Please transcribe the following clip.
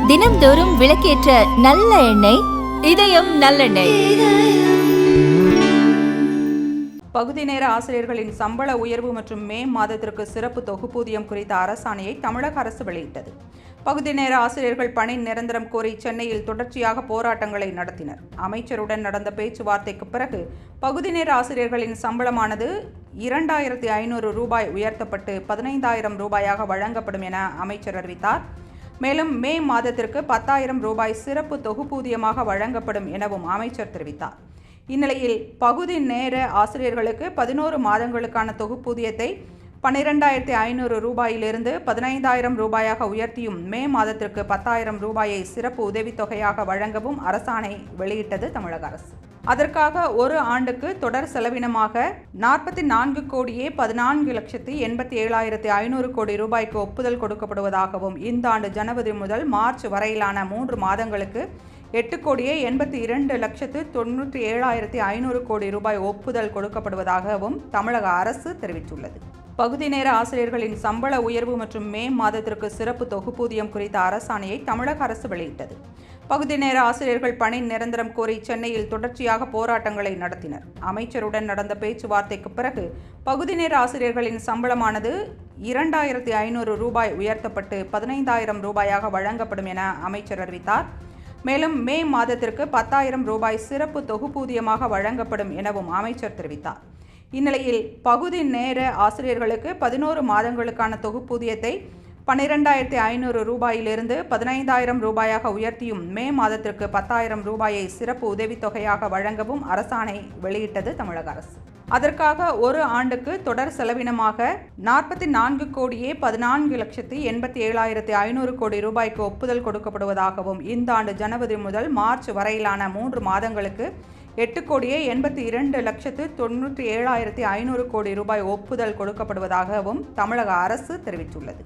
தினம்தோறும் விளக்கேற்ற நல்ல எண்ணெய் இதயம் நல்லெண்ணெய். பகுதி நேர ஆசிரியர்களின் சம்பள உயர்வு மற்றும் மே மாதத்திற்கு சிறப்பு தொகுப்பூதியம் குறித்த அரசாணையை தமிழக அரசு வெளியிட்டது. பகுதி நேர ஆசிரியர்கள் பணி நிரந்தரம் கோரி சென்னையில் தொடர்ச்சியாக போராட்டங்களை நடத்தினர். அமைச்சருடன் நடந்த பேச்சுவார்த்தைக்கு பிறகு பகுதி நேர ஆசிரியர்களின் சம்பளமானது 2500 ரூபாய் உயர்த்தப்பட்டு 15,000 ரூபாயாக வழங்கப்படும் என அமைச்சர் அறிவித்தார். மேலும் மே மாதத்திற்கு 10,000 ரூபாய் சிறப்பு தொகுப்பூதியமாக வழங்கப்படும் எனவும் அமைச்சர் தெரிவித்தார். இந்நிலையில் பகுதி நேர ஆசிரியர்களுக்கு 11 மாதங்களுக்கான தொகுப்பூதியத்தை 12,500 ரூபாயிலிருந்து 15,000 ரூபாயாக உயர்த்தியும் மே மாதத்திற்கு 10,000 ரூபாயை சிறப்பு உதவித்தொகையாக வழங்கவும் அரசாணை வெளியிட்டது தமிழக அரசு. அதற்காக ஒரு ஆண்டுக்கு தொடர் செலவினமாக 44,14,87,500 கோடி ரூபாய்க்கு ஒப்புதல் கொடுக்கப்படுவதாகவும் இந்த ஆண்டு ஜனவரி முதல் மார்ச் வரையிலான 3 மாதங்களுக்கு 8,82,97,500 கோடி ரூபாய் ஒப்புதல் கொடுக்கப்படுவதாகவும் தமிழக அரசு தெரிவித்துள்ளது. பகுதி நேர ஆசிரியர்களின் சம்பள உயர்வு மற்றும் மே மாதத்திற்கு சிறப்பு தொகுப்பூதியம் குறித்த அரசாணையை தமிழக அரசு வெளியிட்டது. பகுதி நேர ஆசிரியர்கள் பணி நிரந்தரம் கோரி சென்னையில் தொடர்ச்சியாக போராட்டங்களை நடத்தினர். அமைச்சருடன் நடந்த பேச்சுவார்த்தைக்கு பிறகு பகுதி நேர ஆசிரியர்களின் சம்பளமானது 2,500 ரூபாய் உயர்த்தப்பட்டு 15,000 ரூபாயாக வழங்கப்படும் என அமைச்சர் அறிவித்தார். மேலும் மே மாதத்திற்கு 10,000 ரூபாய் சிறப்பு தொகுப்பூதியமாக வழங்கப்படும் எனவும் அமைச்சர் தெரிவித்தார். இந்நிலையில் பகுதி நேர ஆசிரியர்களுக்கு 11 மாதங்களுக்கான தொகுப்பூதியத்தை 12,500 ரூபாயிலிருந்து 15,000 ரூபாயாக உயர்த்தியும் மே மாதத்திற்கு 10,000 ரூபாயை சிறப்பு உதவித்தொகையாக வழங்கவும் அரசாணை வெளியிட்டது தமிழக அரசு. அதற்காக ஒரு ஆண்டுக்கு தொடர் செலவினமாக 44,14,87,500 கோடி ரூபாய்க்கு ஒப்புதல் கொடுக்கப்படுவதாகவும் இந்த ஆண்டு ஜனவரி முதல் மார்ச் வரையிலான 3 மாதங்களுக்கு 8,82,97,500 கோடி ரூபாய் ஒப்புதல் கொடுக்கப்படுவதாகவும் தமிழக அரசு தெரிவித்துள்ளது.